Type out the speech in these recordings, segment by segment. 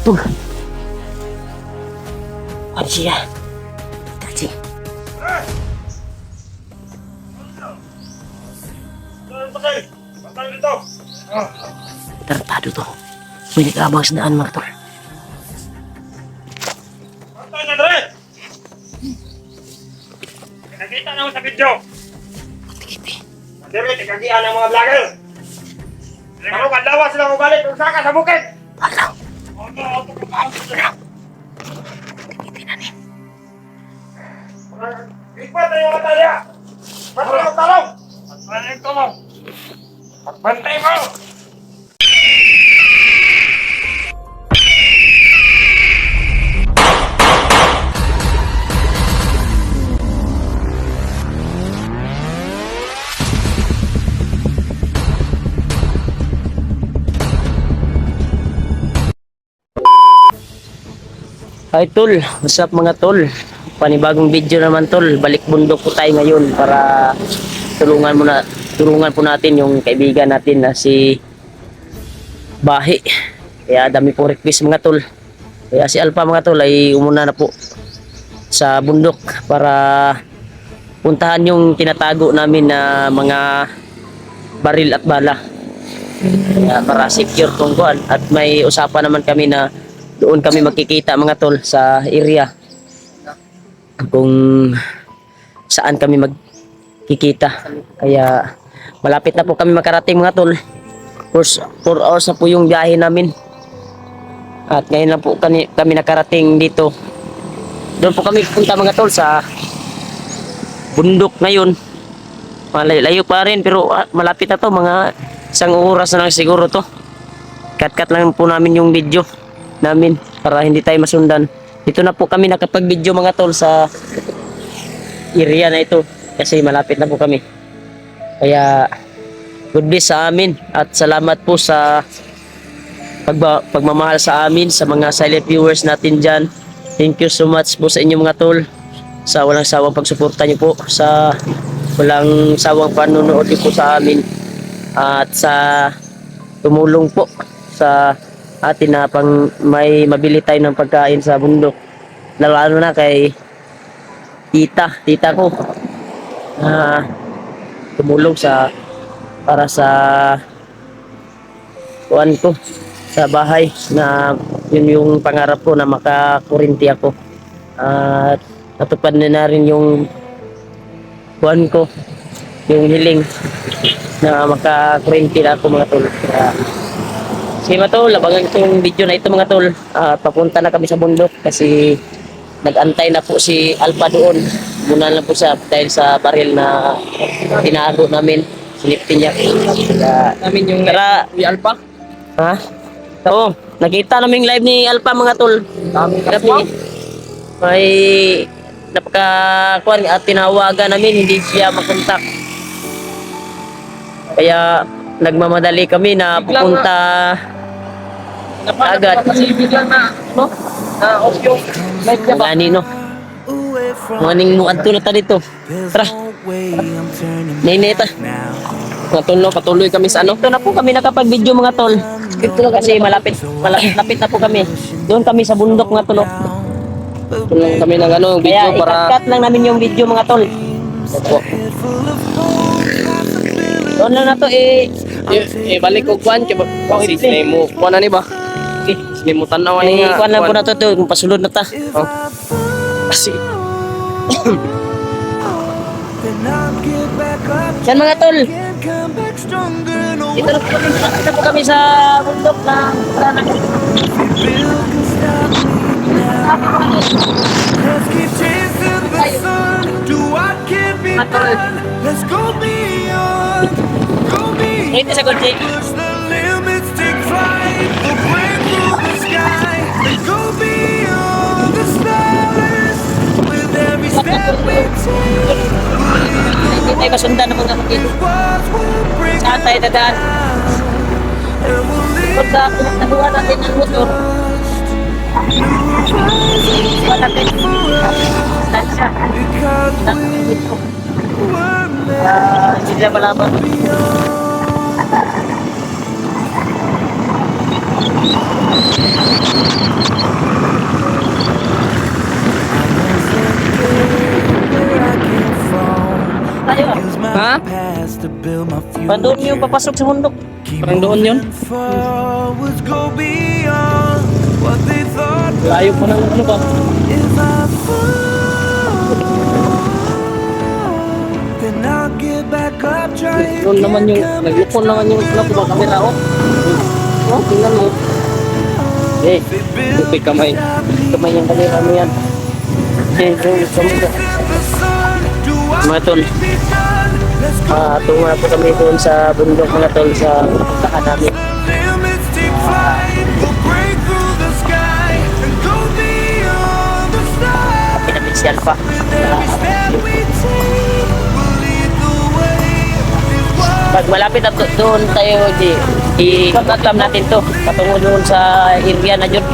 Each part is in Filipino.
tol. Ano siya? Kasi. Tarantado to. May nag-aabang sa daan mga tol. Nakita naman sa video. Tikiti. Dire, tikagian ang mga vlogger. Ano kadlawa sila mo balik kung saka sa bukid. Wala. Tikiti na ni. Ipat na yung mata niya. Bantay mo talong. Bantay mo talong. Bantay mo. Hi tol, what's up mga tol? Panibagong video naman tol. Balik bundok po tayo ngayon para tulungan po natin yung kaibigan natin na si Bahi. Kaya dami pong request mga tol. Kaya si Alpha mga tol ay umuna na po sa bundok para puntahan yung tinatago namin na mga baril at bala. Kaya para secure tong kuan at may usapan naman kami na doon kami magkikita mga tol sa area kung saan kami magkikita. Kaya malapit na po kami makarating mga tol. 4 hours na po yung biyahe namin. At ngayon na po kami nakarating dito. Doon po kami punta mga tol sa bundok ngayon. Malayo pa rin pero malapit na to, mga 1 oras na lang siguro to. Cut lang po namin yung video namin para hindi tayo masundan. Dito na po kami nakapag-video mga tol sa area na ito kasi malapit na po kami. Kaya good bless sa amin at salamat po sa pagmamahal sa amin, sa mga silent viewers natin dyan. Thank you so much po sa inyo mga tol, sa walang sawang pagsuporta nyo po, sa walang sawang panunood nyo po sa amin, at sa tumulong po sa atin na pang may mabili tayo ng pagkain sa bundok. Lalo na kay tita ko na tumulong para sa kuan ko sa bahay, na yun yung pangarap ko na makakurinti ako at natupad na rin yung kuan ko, yung hiling na makakurinti na ako mga tol. Sige mga tol, abangan itong video na ito mga tol. Papunta na kami sa bundok kasi nag-antay na po si Alpha doon. Muna lang po siya dahil sa baril na tinago namin. Sinipin niya. Namin yung Alpha. Ha? Oo, nakita namin live ni Alpha mga tol. Gabi. May napakakuan at tinawagan namin, hindi siya makontak. Kaya nagmamadali kami na pupunta agad. Kasi biglang na off yung live niya ba? Gani no. Maning mo adto na ta dito. Tara. Ninita. Mga tol, no, patuloy kami sa ano. Ito na po kami nakapag-video mga tol. Dito kasi malapit na po kami. Doon kami sa bundok mga tol. Tulong kami ng ano, video Kaya para i-cut lang namin yung video mga tol. Opo. Doon lang na to Balik ko kwan kay kasi sinay mo kuan na ni ba? Sinay mo tanaw ni nga. kuan lang po na to kung pasulod na ta. Oh. Kasi Yan mga tol. Dito na po kami sa bundok na Let's keep chasing the sun. Do what can be done. Let's go beyond. Go beyond. ito sa kotse. Push the limits, take flight. We'll break through the sky. Let's go beyond the stars. With every step we take, Hindi tayo masundan ng mga kapatid. what will bring Saan tayo dadaan? and we'll live Kung sa pinagtaguan natin ng motor. Iwan natin. Saan siya? because Dito. we're meant Hindi na malaban. Tayo. Ha? Past to build my future. Doon yung papasok sa bundok. Parang doon yun. Forwards go beyond what they thought. Layo pa ng ano ba? If I fall, then I'll get back up, try Doon naman yung, naglupon naman yung ano ba, camera oh. Oh, tingnan mo. Eh, lupit kamay. Kamay yung kamera mo yan. Mga tol, tungo na po kami doon sa bundok mga tol sa puntahan namin. limits take flight. We'll break through the sky and go beyond the stars. Pinamisyal pa. With every step we take, we'll lead the way. This world Pag malapit na doon tayo, i-program natin to. Patungo doon sa area na dyan.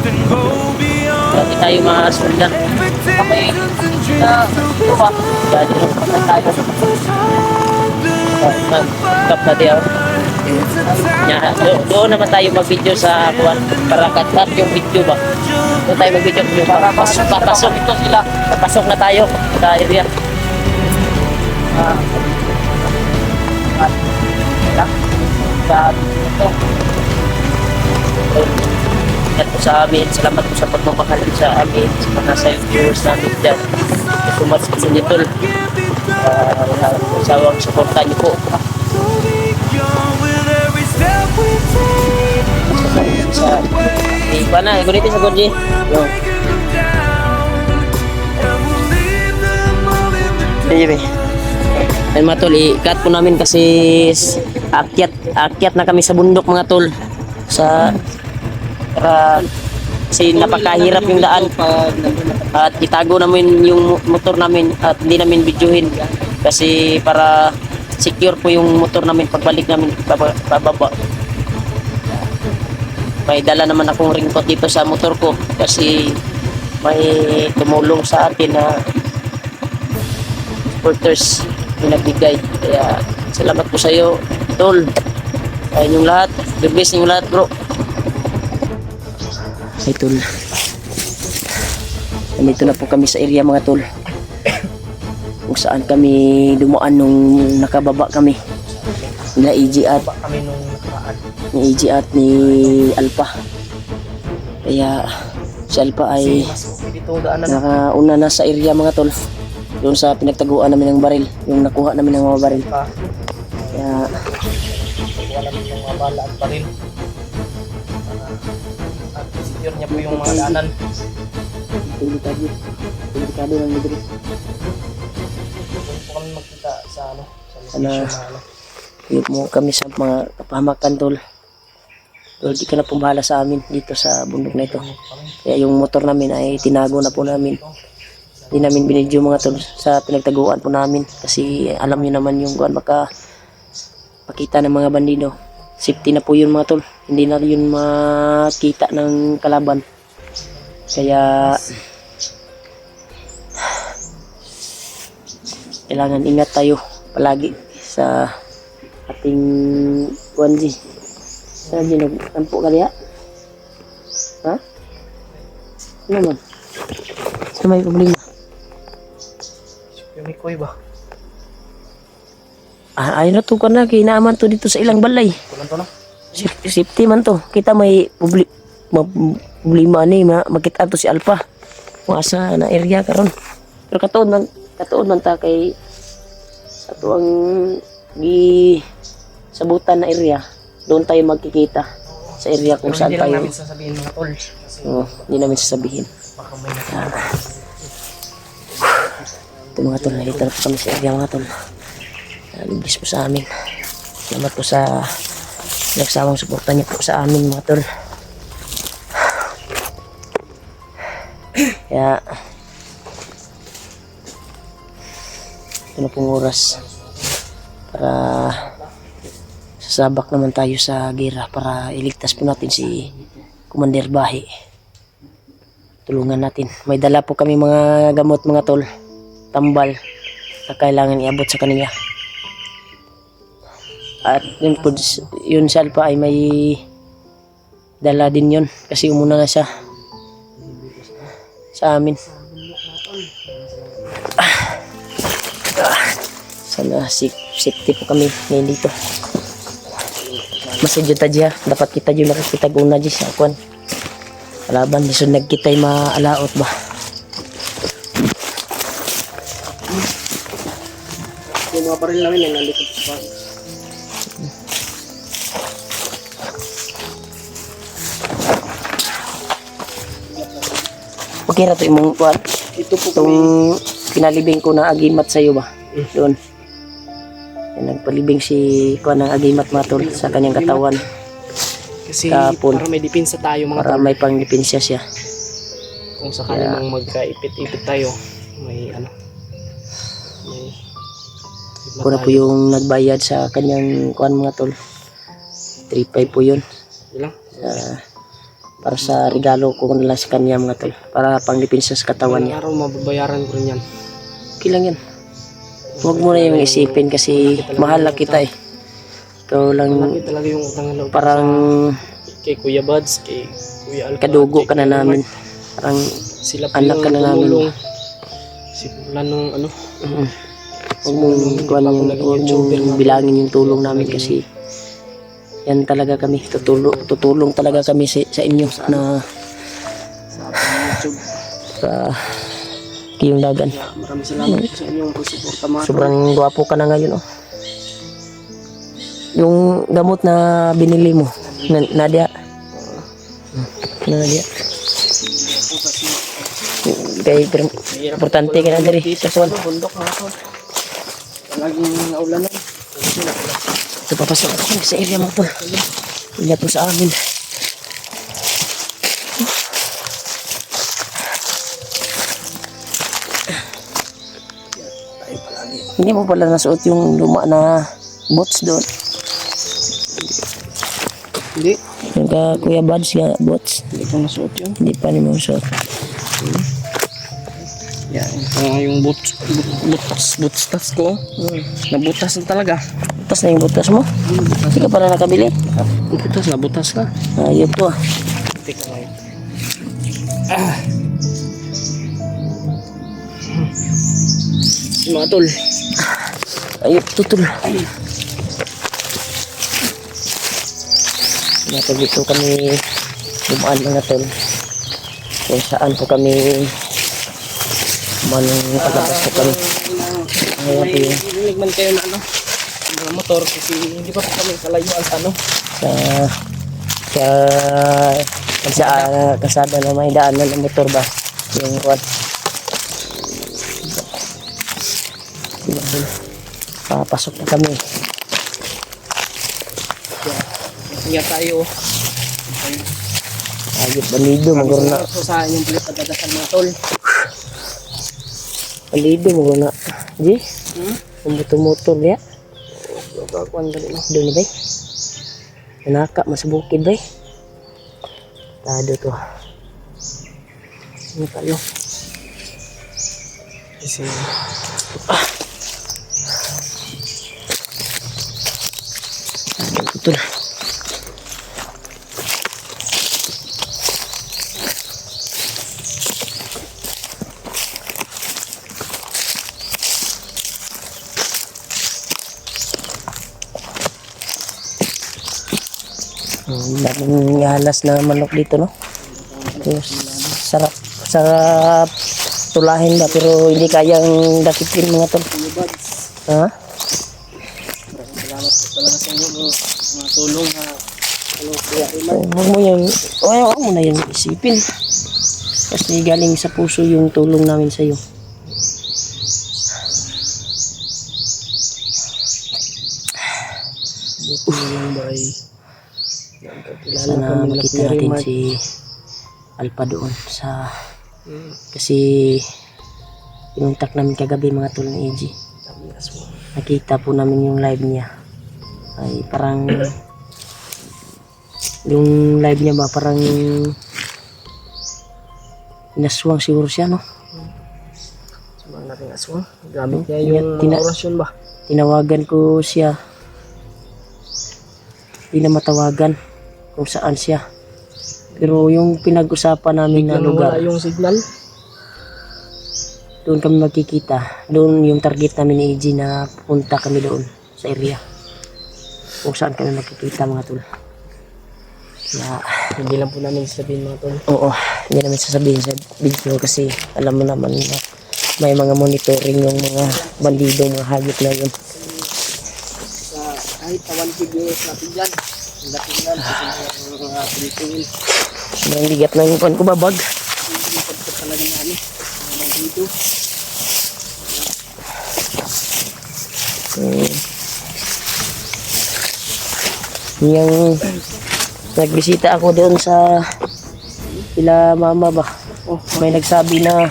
can go beyond Hindi tayo masundan. expectations and dreams. Ito ba? Dahil tayo. Stop na tayo. It's a time Doon naman tayo mag-video sa kuwan para cut yung video ba. Doon tayo mag-video para papasok ito sila. Papasok na tayo sa area. Sa ito. Yan po sa amin. Salamat po sa pagmamahal sa amin. Sa mga viewers namin dyan. Sumat sa inyo tol. Wala po sawang suporta niyo po. go beyond with every step we take. We'll lead the way. Iba na, igulitin sa Gorgie. Yo. Breaking them down, and we'll leave them all in the Sige, be. Ayun mga tol, i-cut po namin kasi akyat na kami sa bundok mga tol. Kasi napakahirap yung daan. At itago namin yung motor namin at hindi namin videohin. Kasi para secure po yung motor namin pagbalik namin bababa. May dala naman akong raincoat dito sa motor ko kasi may tumulong sa atin na supporters na nagbigay. Kaya salamat po sa iyo, tol. Sa inyong lahat. God bless inyong lahat, bro. Ay, tol. Nandito na po kami sa area, mga tol. Kung saan kami dumaan nung nakababa kami. Nila EG at ni EG at ni Alpha. Kaya si Alpha ay nakauna na sa area, mga tol. Doon sa pinagtaguan namin ng baril, yung nakuha namin ng mga baril. Kaya Wala namin yung mga bala at baril. At secure niya po yung mga daanan. delikado ng libre. Doon po kami magkita sa ano, sa Ano? location na ano. Tuyok mo kami sa mga kapahamakan, tol. Tol, di ka na pumahala sa amin dito sa bundok na ito. Kaya yung motor namin ay tinago na po namin. Hindi namin binidyo, mga tol, sa pinagtaguan po namin. Kasi alam nyo naman yung makita ng mga bandido. Safety na po yun, mga tol. Hindi na yun makita ng kalaban. Kaya kailangan ingat tayo palagi sa ating Wanji. Saan din nagtampo ka diya? Ha? Ano naman? Saan may problema? Yung Mikoy ba? Ayaw na to ka na, kinaaman to dito sa ilang balay. Kulang to na? Safety man to. Kita may problema ni makita to si Alpha. Masa na area karon. Pero katuon man ta kay ato ang sabutan na area. Doon tayo magkikita sa area kung Pero saan hindi lang tayo. namin sasabihin mga tol. Kasi Hindi namin sasabihin. baka may nakita. Ito mga tol, nakita na po kami sa area, mga tol. Libis po sa amin. Salamat po sa nagsawang suporta niyo po sa amin, mga tol. Kaya ito na pong oras para sasabak naman tayo sa gira para iligtas po natin si Commander Bahi. Tulungan natin. May dala po kami mga gamot, mga tol. Tambal na kailangan iabot sa kanila. At yun po, yun sa Alpha ay may dala din yon kasi umuna na siya sa amin. Sana safety po kami ngayon dito. Masadyo ta diya, dapat kita diyo makikita guna diya sa kwan. Kalaban lisod nagkitay maalaot ba. Yung mga baril namin yung nalikod sa bahay. Okay ra to imong kwan. Ito po Itong pinalibing ko na agimat sa iyo ba? Doon. Yan, nagpalibing si kwan ng agimat mga tol sa kanyang katawan kasi Kapon. para may depensa tayo mga para tol. may pangdipensya siya. Kung sakali Yeah. mang magkaipit-ipit tayo, may ano, may Ako na po yung nagbayad sa kanyang kwan mga tol. 3.5 po yun. Ilang? Para sa regalo ko nila sa kanya mga tol. Para pangdipensya sa katawan niya. Araw mababayaran ko rin yan. Okay lang yan. Huwag mo na yung isipin kasi mahal na kita eh. Ikaw lang Malaki talaga yung utang na loob parang kay Kuya Buds, kay Kuya Alpha, kadugo kay ka na Kuya namin. Mark. Parang Sila po anak yung ka na namin. tumulong. Simula nung ano, huwag mong kuwan yung, huwag mong bilangin yung tulong namin kasi yan talaga kami. Tutulong talaga kami sa inyo na YouTube. sa Kiyong Dagan. Maraming salamat sa inyong pagsuporta mga tol. Sobrang gwapo ka na ngayon oh. Yung gamot na binili mo, Nadia. Nadia. Kay importante ka na diri sa kuwan. Bundok mga tol. Laging naulanan. Ito papasok ako sa area mo tol. Hindi po sa amin. Hindi mo pala nasuot yung luma na boots doon. Hindi. Yung ka Kuya Buds nga boots. Hindi ko nasuot yun. Hindi pa ni mo suot. Yan. Yung boots tas ko. Nabutas na talaga. Butas na yung butas mo. Hindi ka pala nakabili. Nabutas na. Ayun po. Teka ngayon. Mga tol. Ayun, tutol. Dito kami dumaan mga tol. Kung saan po kami manong paglabas po kami. Ayan po yung Rinig man kayo na ano. Mga motor kasi hindi pa po kami kalayuan sa ano. sa kasada na may daanan ng motor ba yung kwan papasok na kami. Ingat tayo. Ayot balido maguro na So sa inyong pilit pagdadasal mga tol. balido maguro na di ang motor ya Kuan dali no. doon na bay nanaka masabukid bay tado to ano kayo Kasi betul. Daming halas na manok dito no. Terus sarap tulahin ba pero hindi kayang dakitin mga tol. Ha? salamat po talaga sa inyo mga tulong na ano Kuya Iman. Huwag mo yung, huwag mo na yung isipin. Kasi galing sa puso yung tulong namin sa iyo. Buti yung bay. Sana makita natin si Alpha doon sa kasi pinuntak namin kagabi mga tol ng AG. Nakita po namin yung live niya. Ay parang yung live niya ba parang naswang siguro siya no. Sabang nating aswang. Gamit niya yung mga orasyon ba? Tinawagan ko siya. Hindi na matawagan kung saan siya. Pero yung pinag-usapan namin na Biglang lugar, wala yung signal. doon kami magkikita. Doon yung target namin ni AG na punta kami doon sa area. Kung saan kami magkikita mga tol. Kaya, Hindi lang po namin sabihin mga tol. oo, hindi namin sasabihin sa video kasi alam mo naman na may mga monitoring yung mga bandido, mga hayop na yun. Sa kahit tawan videos natin dyan. Ang dating yan. Kasi mga pilitingin. Sobrang ligat na yung pan ko babag. Pagkat talaga na ano. Mga dito. Yung nagbisita ako doon sa sila mama ba. Oh, may nagsabi na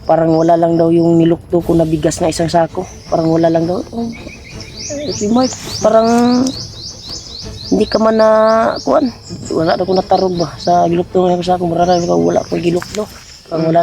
parang wala lang daw yung nilukto ko na bigas na isang sako. Parang wala lang daw. Oh, Mark, parang hindi ka man na kuan. Wala daw ko natarog ba sa gilukto ng sako. Marami ka wala ko gilukto. Parang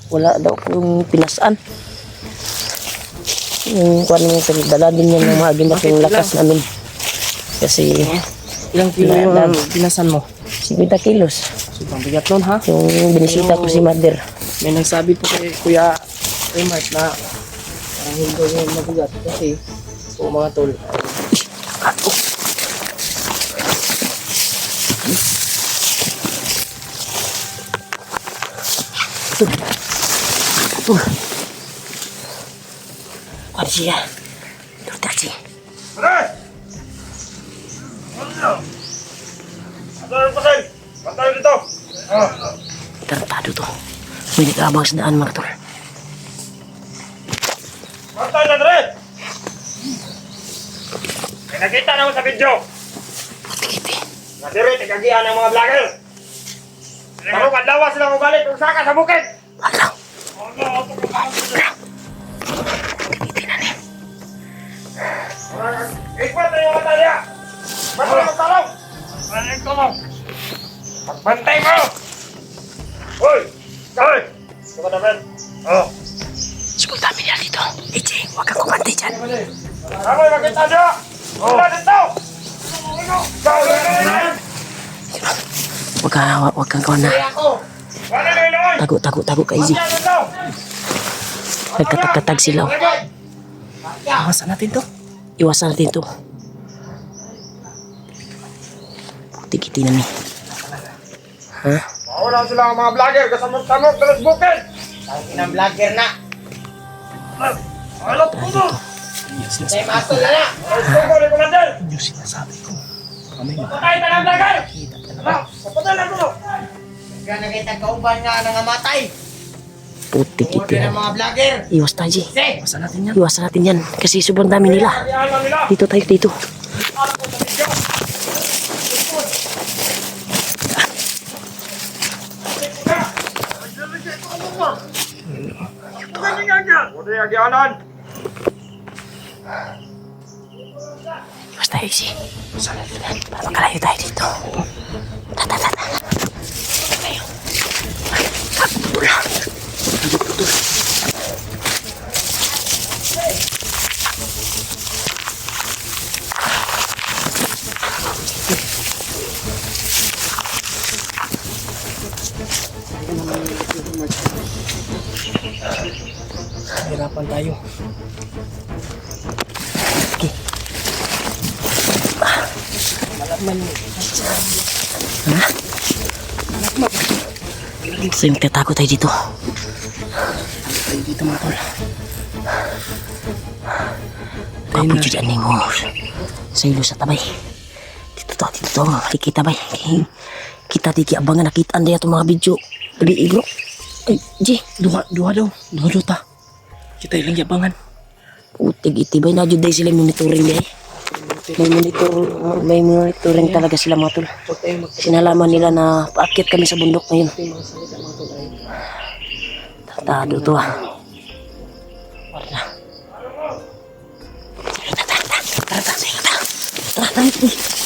wala daw kung pinasaan. Yung kuan mo sa dala din yan ng mga agendas yung lakas namin. Kasi Ilang kilo yung Dad. pinasan mo? 50 kilos. Sobrang bigat nun ha. Yung binisita ko si mother. May nagsabi po kay Kuya Raymart na parang hindi yung mabigat kasi po mga tol. Kuan siya. Ito tachi. Pare! Ano? Ano yung pasay? Pantay dito! Oh. Tarantado to. May nag-abang sa daan mga tol. Pantay na dre! May nakita naman sa video! Tikiti. Nadiri, tigagihan ng mga vlogger! Pero kadlawa sila mabalik kung saka sa bukid! Alam. Ano? Tikiti na ni. Ikpat na yung mata niya! Ba't mo magtalong? Ano yung tulong? Pagbantay mo! Hoy! Hoy! Ito ka naman. Oh. School namin yan dito. AJ, huwag kang kumantay dyan. Amoy, makita niyo! Wala dito! Huwag kang kuhan na. Wala na yun! Tago ka, AJ. Nagkatag-katag sila. oh. Iwasan natin to. Iwasan natin to. Tikiti na ni. Ha? Mawala sila ang mga vlogger kasamot-samot sa bukid! Ang vlogger na. Alot ko mo! Say maso na na. Gusto ko ni Commander! Yung sinasabi ko. Kami Patay ka ng vlogger! Ano? Kapatay lang ko! Kaya nakita kauban nga nangamatay. Putikiti. mga vlogger. Iwas tayo, AJ. Iwasan natin yan. Iwasan natin yan. Kasi sobrang dami nila. Kaya lang nila! Dito tayo, dito. Alam ko sa video! Huwag yung agyanan! Iwas tayo, AJ. Para makalayo tayo dito. Tata. Tayo. Putol. Hirapan tayo. So yung tatago tayo dito. Tayo dito mga tol. Kapit dyan ni mo. Sa ilo sa tabay. Dito to. Makikita bay. Kita tiki abangan nakitaan daya itong mga video. Bali bro. Ay, G. Duha daw. Duha ta. Kita ilang yabangan. Putig itibay na jud day sila monitoring day. May monitoring talaga sila mga tol. Huwag tayo mag- Sinalaman nila na paakyat kami sa bundok ngayon. Ito yung mga salita mga tol ay Tatado to ah. Wala. Tara.